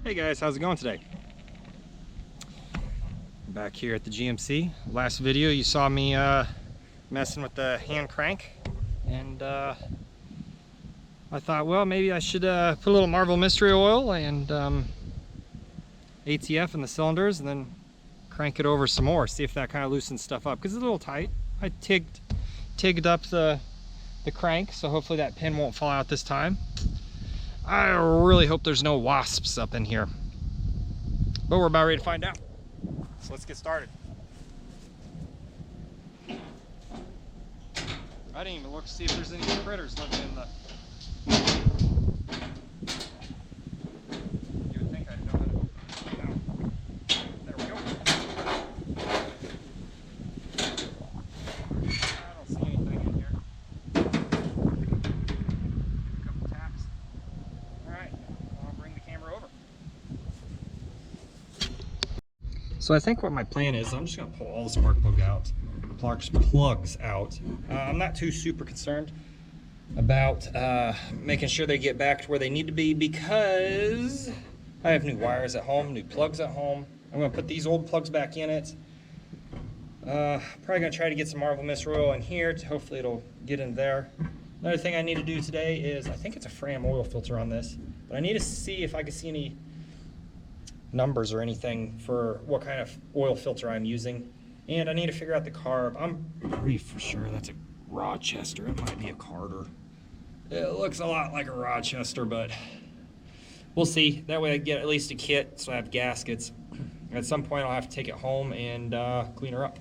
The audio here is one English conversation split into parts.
Hey guys, how's it going today? Back here at the GMC. Last video you saw me messing with the hand crank, and I thought, well, maybe I should put a little Marvel Mystery Oil and ATF in the cylinders and then crank it over some more, see if that kind of loosens stuff up, because it's a little tight. I tigged up the crank, so hopefully that pin won't fall out this time. I really hope there's no wasps up in here, but we're about ready to find out. So let's get started. I didn't even look to see if there's any critters living in the... You would think I'd know how to... No. There we go. I don't see anything in here. A couple taps. Alright, I'll bring the camera over. So I think what my plan is, I'm just going to pull all the spark plugs out. I'm not too super concerned about making sure they get back to where they need to be, because I have new wires at home, new plugs at home. I'm going to put these old plugs back in it. Probably going to try to get some Marvel Mystery Oil in here. Hopefully it'll get in there. Another thing I need to do today is, I think it's a Fram oil filter on this, but I need to see if I can see any numbers or anything for what kind of oil filter I'm using. And I need to figure out the carb. I'm pretty for sure that's a Rochester. It might be a Carter. It looks a lot like a Rochester, but we'll see. That way I get at least a kit, so I have gaskets. At some point I'll have to take it home and clean her up.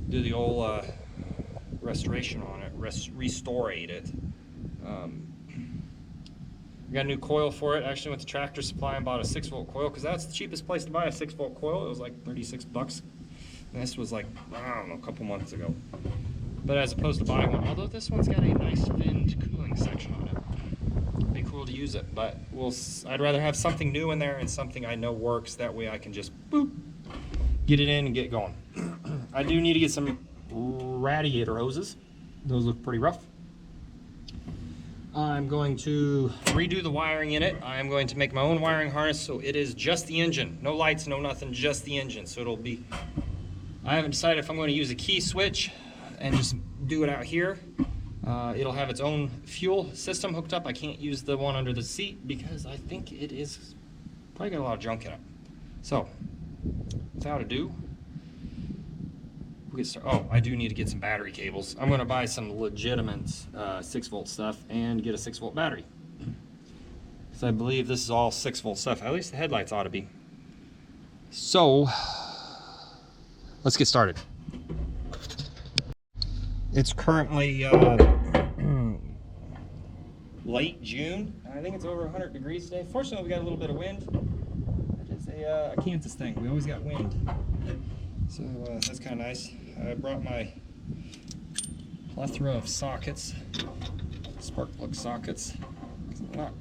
Do the old restoration on it, restorate it. I got a new coil for it. I actually went to Tractor Supply and bought a 6-volt coil, because that's the cheapest place to buy a 6-volt coil. It was like 36 bucks. And this was like, I don't know, a couple months ago. But as opposed to buying one, although this one's got a nice finned cooling section on it. It'd be cool to use it, but I'd rather have something new in there and something I know works. That way I can just boop, get it in and get going. I do need to get some radiator hoses. Those look pretty rough. I'm going to redo the wiring in it. I'm going to make my own wiring harness, so it is just the engine. No lights, no nothing, just the engine. So it'll be, I haven't decided if I'm going to use a key switch and just do it out here. It'll have its own fuel system hooked up. I can't use the one under the seat because I think it is probably got a lot of junk in it. So, without ado, we'll get started. Oh, I do need to get some battery cables. I'm going to buy some legitimate 6-volt stuff and get a 6-volt battery. So I believe this is all 6-volt stuff. At least the headlights ought to be. So, let's get started. It's currently late June. I think it's over 100 degrees today. Fortunately, we got a little bit of wind. That is a Kansas thing. We always got wind. So that's kind of nice. I brought my plethora of sockets, spark plug sockets. I'm not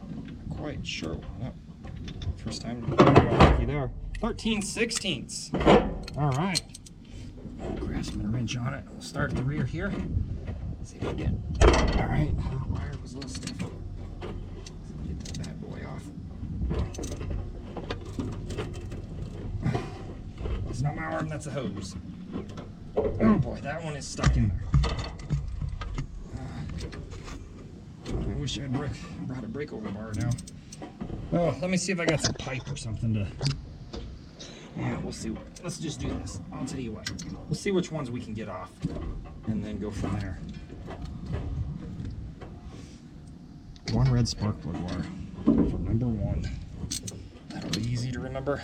quite sure. Oh, first time there. 13/16. All right. Grasping a wrench on it. We'll start at the rear here. Let's see if we can get. All right. The wire was a little stiff. Let's get that bad boy off. It's not my arm. That's a hose. Oh boy, that one is stuck in there. I wish I had brought a breakover bar now. Oh, let me see if I got some pipe or something to... Yeah, we'll see. Let's just do this. I'll tell you what. We'll see which ones we can get off and then go from there. One red spark plug wire for number 1. That'll be easy to remember.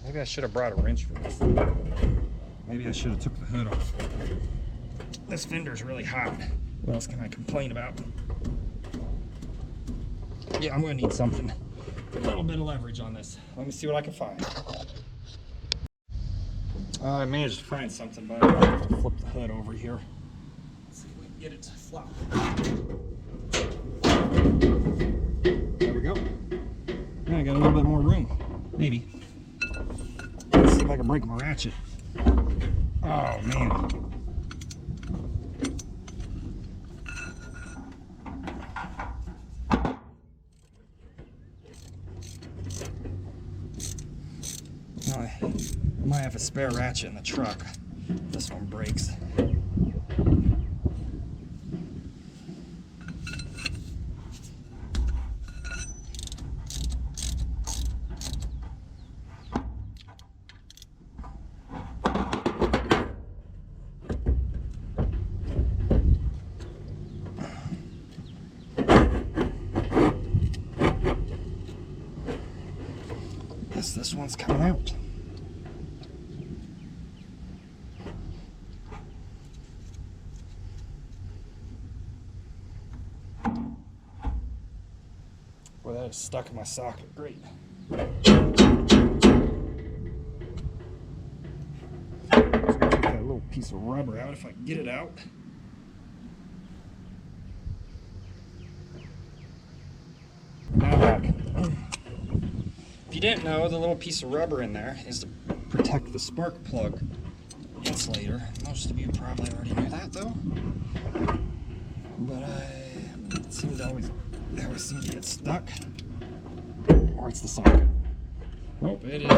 Maybe I should have brought a wrench for this. Maybe I should have took the hood off. This fender's really hot. What else can I complain about? Yeah, I'm going to need something. A little bit of leverage on this. Let me see what I can find. I managed to find something, but I have to flip the hood over here. Let's see if we can get it to flop. There we go. Now I got a little bit more room. Maybe. Let's see if I can break my ratchet. Oh man. I might have a spare ratchet in the truck. This one breaks. This one's coming out. Boy, that is stuck in my socket. Great. Take that little piece of rubber out if I can get it out. Now back. If you didn't know, the little piece of rubber in there is to protect the spark plug insulator. Most of you probably already knew that though. But it seems to always seems to get stuck. Or it's the socket. Nope, it is.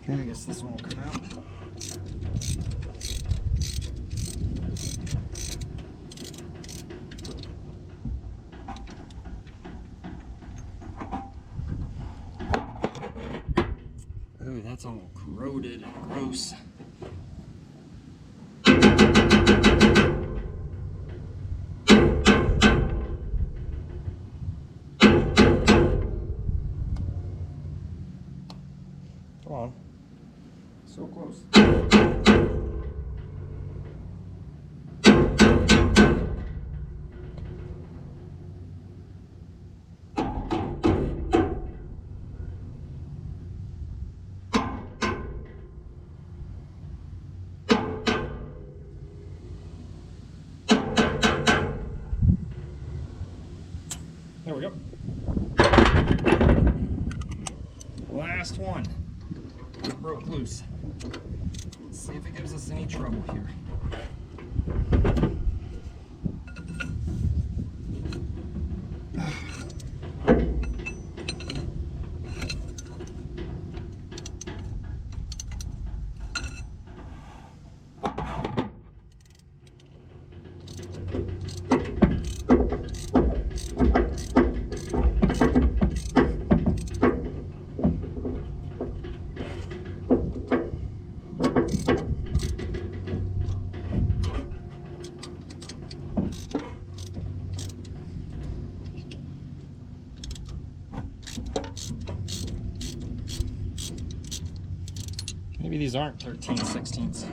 I guess this one will come out. Ooh, that's all corroded and gross. Come on. So close. There we go. Last one. It broke loose. Let's see if it gives us any trouble here. Maybe these aren't 13/16.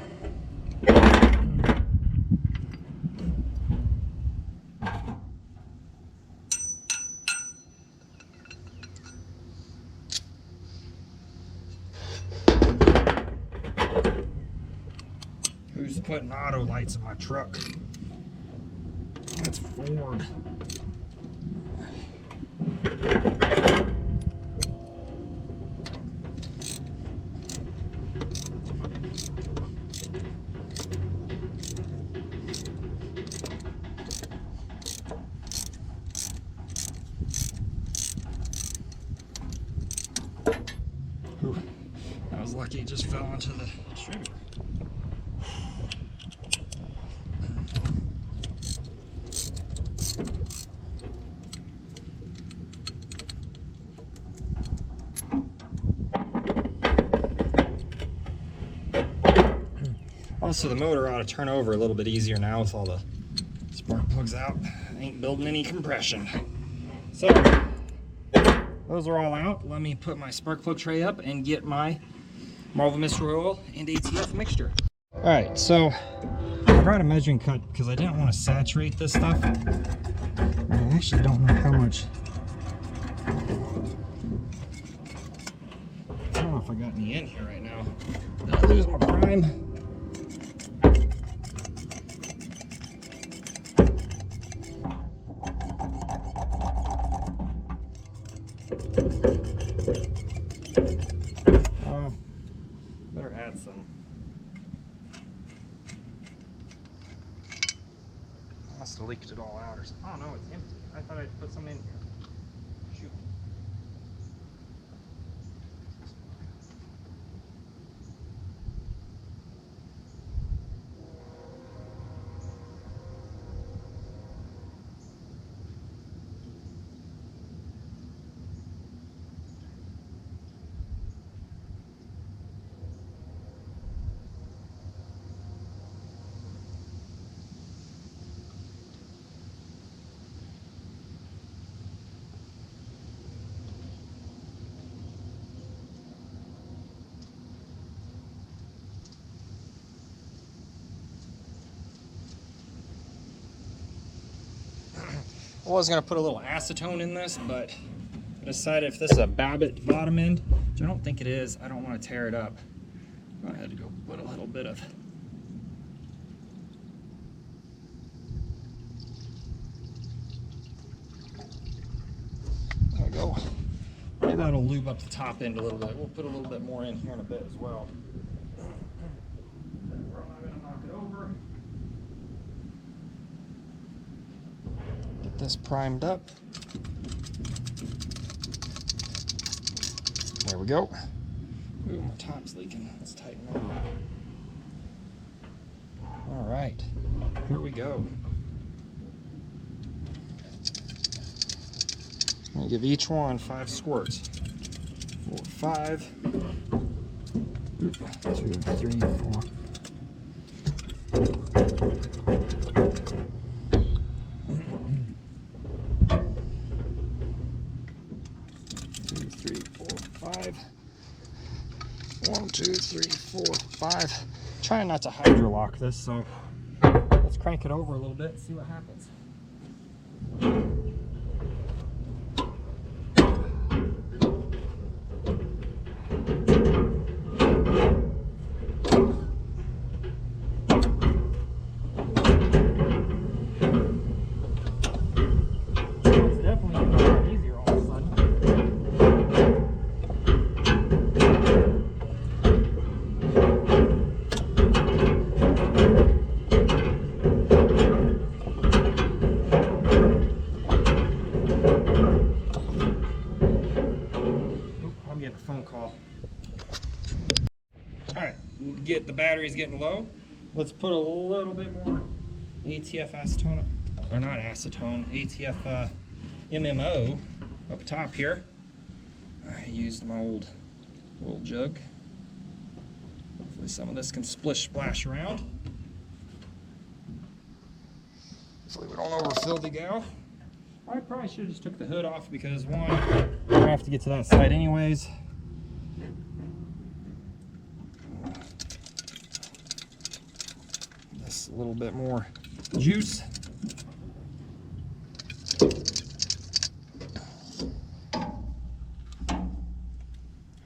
Who's putting auto lights in my truck? That's Ford. Whew. I was lucky it just fell into the distributor. Also, the motor ought to turn over a little bit easier now with all the spark plugs out. Ain't building any compression. So, those are all out. Let me put my spark plug tray up and get my Marvel Mystery Oil and ATF mixture. All right, so I brought a measuring cup because I didn't want to saturate this stuff. I actually don't know how much. I don't know if I got any in here right now. Did I lose my prime? Better add some. I must have leaked it all out or something. Oh no, it's empty. I thought I'd put some in here. Shoot. I was going to put a little acetone in this, but I decided if this is a Babbitt bottom end, which I don't think it is, I don't want to tear it up. I had to go put a little bit of. There we go. Maybe that'll lube up the top end a little bit. We'll put a little bit more in here in a bit as well. I'm going to knock it over. Get this primed up. There we go. Ooh, my top's leaking. Let's tighten that up. All right, here we go. I'm gonna give each one 5 squirts. 4, 5. 2, 3, 4. 1, 2, 3, 4, 5. Trying not to hydrolock this, so let's crank it over a little bit and see what happens. It's definitely a lot easier all of a sudden. Phone call. Alright, the battery's getting low. Let's put a little bit more ATF acetone, or not acetone, ATF MMO up top here. I used my old jug. Hopefully some of this can splash around. Hopefully we don't overfill the gal. I probably should have just took the hood off because one, we're gonna have to get to that side anyways. This a little bit more juice.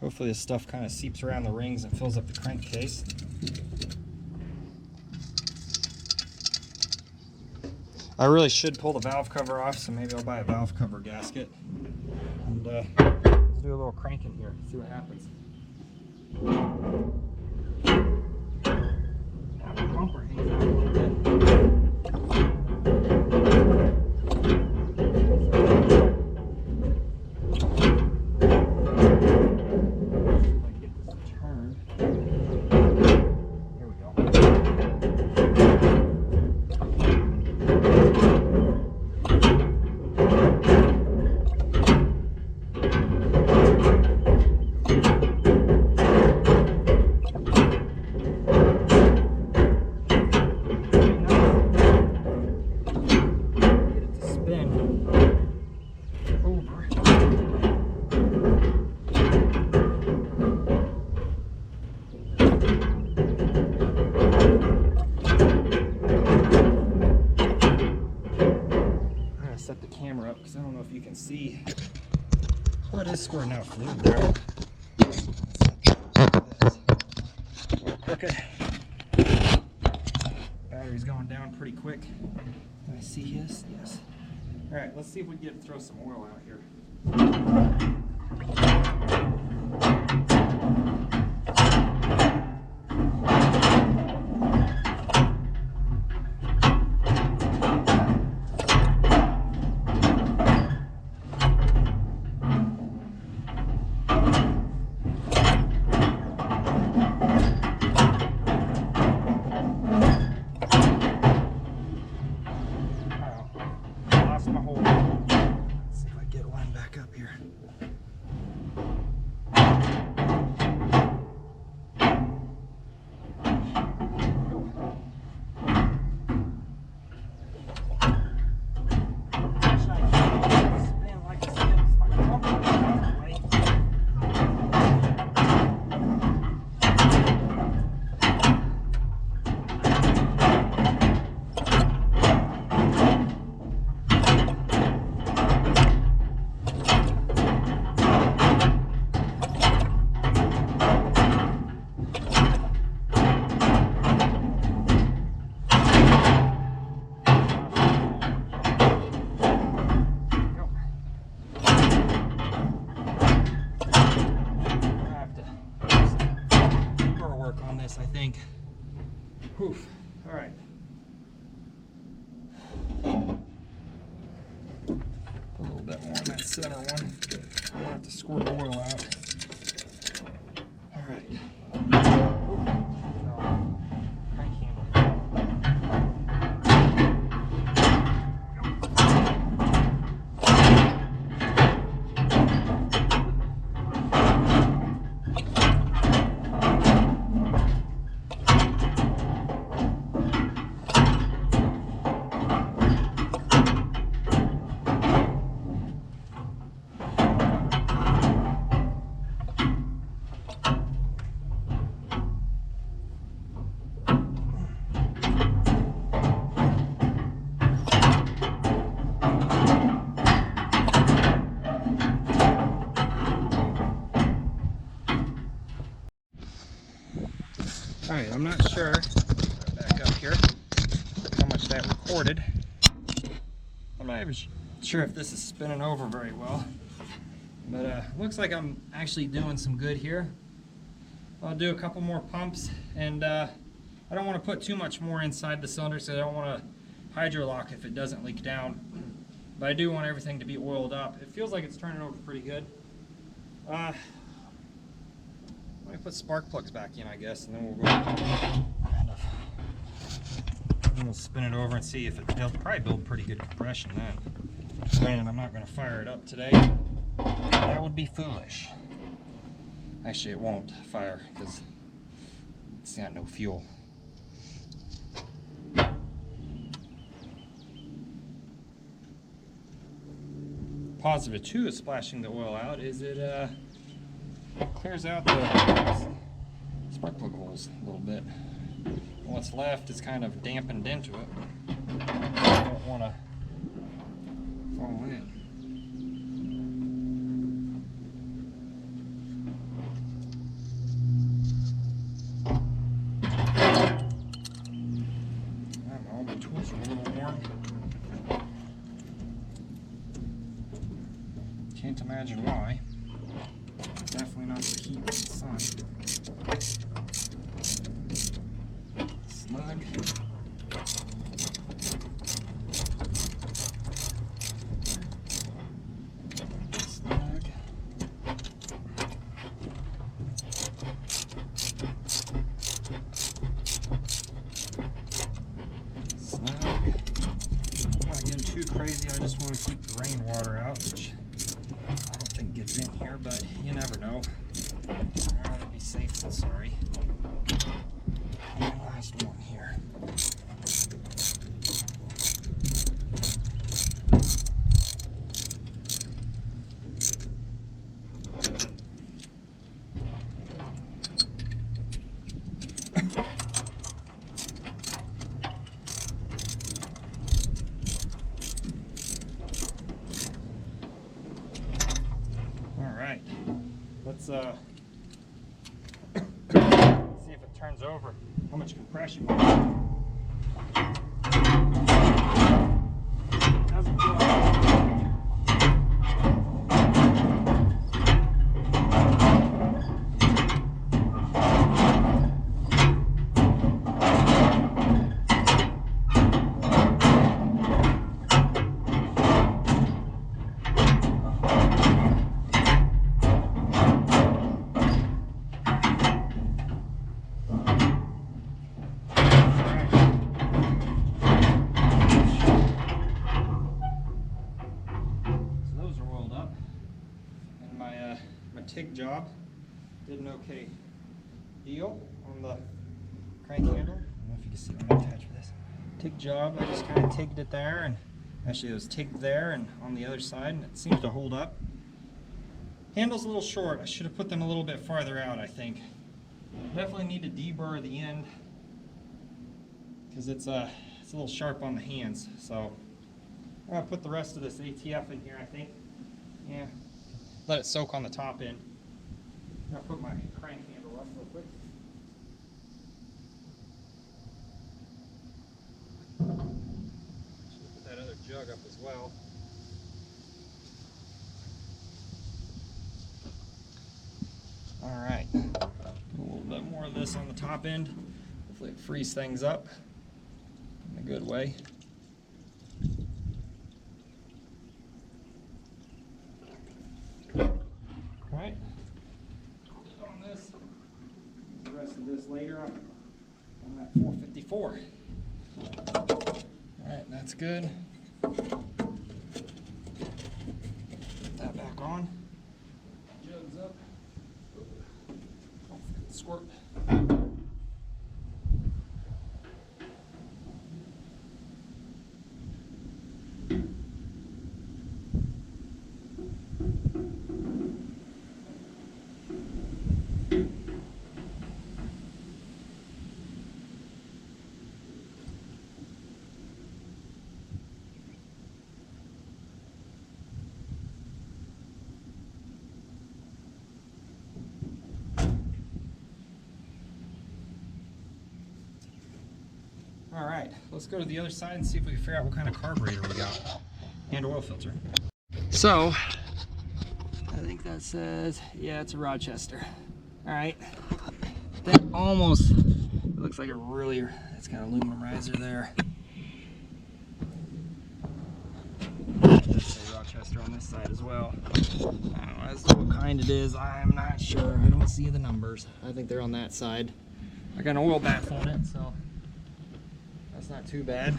Hopefully this stuff kind of seeps around the rings and fills up the crankcase. I really should pull the valve cover off, so maybe I'll buy a valve cover gasket. And let's do a little cranking here, see what happens. Now the bumper hangs out a little bit. camera up because I don't know if you can see what is squirting out fluid there. Okay. Battery's going down pretty quick. Can I see his? Yes. All right, let's see if we can throw some oil out here. My whole, let's see if I get one back up here. I think. Whew. All right. A little bit more on that center one. I'll have to squirt oil out. All right. Crank handle. All right, I'm not sure, back up here, how much that recorded. I'm not even sure if this is spinning over very well, but looks like I'm actually doing some good here. I'll do a couple more pumps, and I don't want to put too much more inside the cylinder, so I don't want to hydro lock if it doesn't leak down. But I do want everything to be oiled up. It feels like it's turning over pretty good. Let me put spark plugs back in, I guess, and then we'll go kind of, then we'll spin it over and see if it'll probably build pretty good compression then. Granted, I'm not going to fire it up today. That would be foolish. Actually, it won't fire because it's got no fuel. Positive too is splashing the oil out is it clears out the spark plug holes a little bit. What's left is kind of dampened into it. I don't want to fall in. All my tools are a little worn. Can't imagine why. Definitely not the heat of the sun. Snug. Snug. Snug. I'm not getting too crazy, I just want to keep the rainwater out, which I don't think gets in here, but you never know. I'd rather be safe than sorry. And the last one here. see if it turns over. How much compression will it? Doesn't feel TIG job. Did an okay deal on the crank handle. I don't know if you can see what I'm attached for this. TIG job, I just kind of tigged it there, and actually it was tigged there and on the other side, and it seems to hold up. Handle's a little short. I should have put them a little bit farther out, I think. Definitely need to deburr the end because it's a little sharp on the hands. So I'm gonna put the rest of this ATF in here, I think. Yeah. Let it soak on the top end. I'll put my crank handle up real quick. Should put that other jug up as well. All right, a little bit more of this on the top end. Hopefully it frees things up in a good way. Alright, on this, the rest of this later on that 454. Alright, that's good. Put that back on. Jugs up. Don't forget the squirt. All right, let's go to the other side and see if we can figure out what kind of carburetor we got and oil filter. So, I think that says, yeah, it's a Rochester. All right, that almost, it looks like a really, it's got an aluminum riser there. Let's say Rochester on this side as well. I don't know as to what kind it is, I'm not sure. I don't see the numbers. I think they're on that side. I got an oil bath on it, so that's not too bad.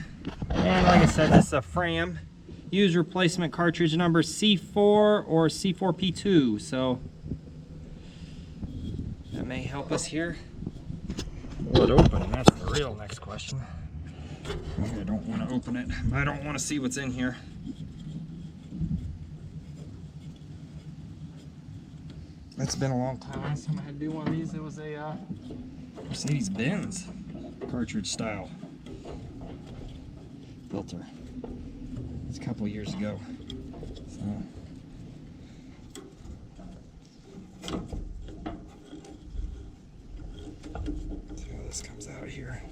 And like I said, this is a Fram. Use replacement cartridge number C4 or C4P2. So that may help us here. Will it open? That's the real next question. I don't want to open it. I don't want to see what's in here. It's been a long time. Last time I had to do one of these, it was a Mercedes-Benz cartridge style filter. It's a couple years ago. So. See how this comes out here.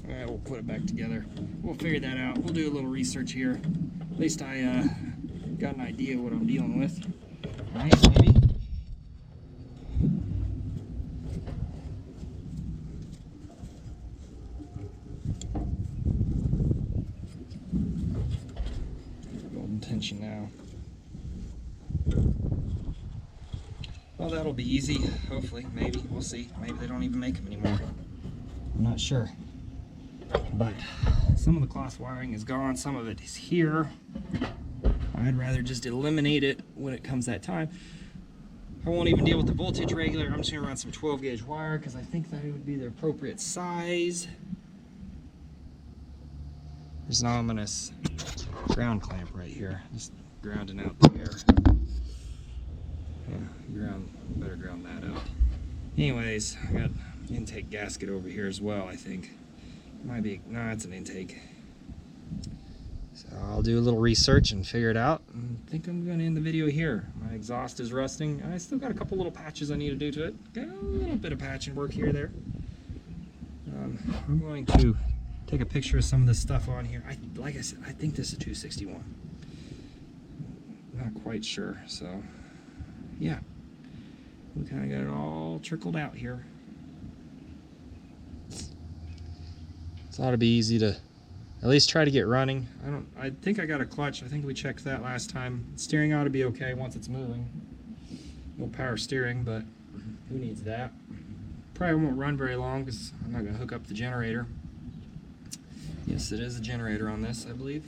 Alright, we'll put it back together. We'll figure that out. We'll do a little research here. At least I got an idea of what I'm dealing with. Right, maybe. Golden tension now. Well, that'll be easy. Hopefully, maybe. We'll see. Maybe they don't even make them anymore. I'm not sure. But some of the cloth wiring is gone. Some of it is here. I'd rather just eliminate it when it comes that time. I won't even deal with the voltage regulator. I'm just going to run some 12 gauge wire because I think that it would be the appropriate size. There's an ominous ground clamp right here. Just grounding out the air. Yeah, better ground that out. Anyways, I got intake gasket over here as well, I think. Might be, no, it's an intake. So I'll do a little research and figure it out. I think I'm going to end the video here. My exhaust is rusting. I still got a couple little patches I need to do to it. Got a little bit of patching work here there. I'm going to take a picture of some of this stuff on here. Like I said, I think this is 261. Not quite sure. So yeah, we kind of got it all trickled out here. It ought to be easy to at least try to get running. I think I got a clutch. I think we checked that last time. Steering ought to be okay once it's moving. No power steering, but who needs that? Probably won't run very long because I'm not going to hook up the generator. Yes, it is a generator on this, I believe.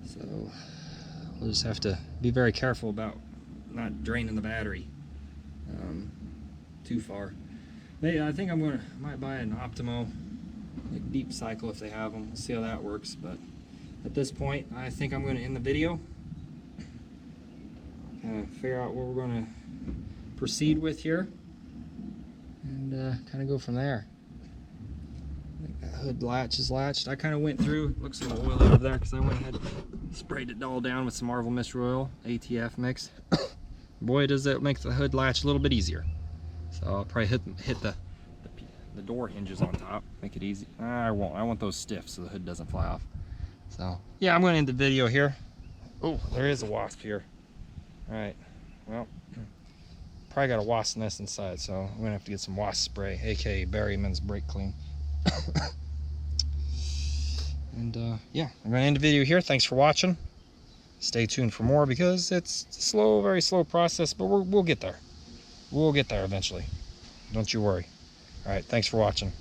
So we'll just have to be very careful about not draining the battery too far. I think I might buy an Optimo like deep cycle if they have them. We'll see how that works. But at this point, I think I'm going to end the video. Kind of figure out what we're going to proceed with here, and kind of go from there. I think that hood latch is latched. I kind of went through, looks a little oily over there because I went ahead and sprayed it all down with some Marvel Mystery Oil ATF mix. Boy, does that make the hood latch a little bit easier. So I'll probably hit the door hinges on top, make it easy. I won't. I want those stiff so the hood doesn't fly off. So yeah, I'm going to end the video here. Oh, there is a wasp here. All right. Well, probably got a wasp nest inside, so I'm gonna have to get some wasp spray, aka Berryman's Brake Clean. And yeah, I'm gonna end the video here. Thanks for watching. Stay tuned for more because it's a slow, very slow process, but we'll get there. We'll get there eventually. Don't you worry. All right, thanks for watching.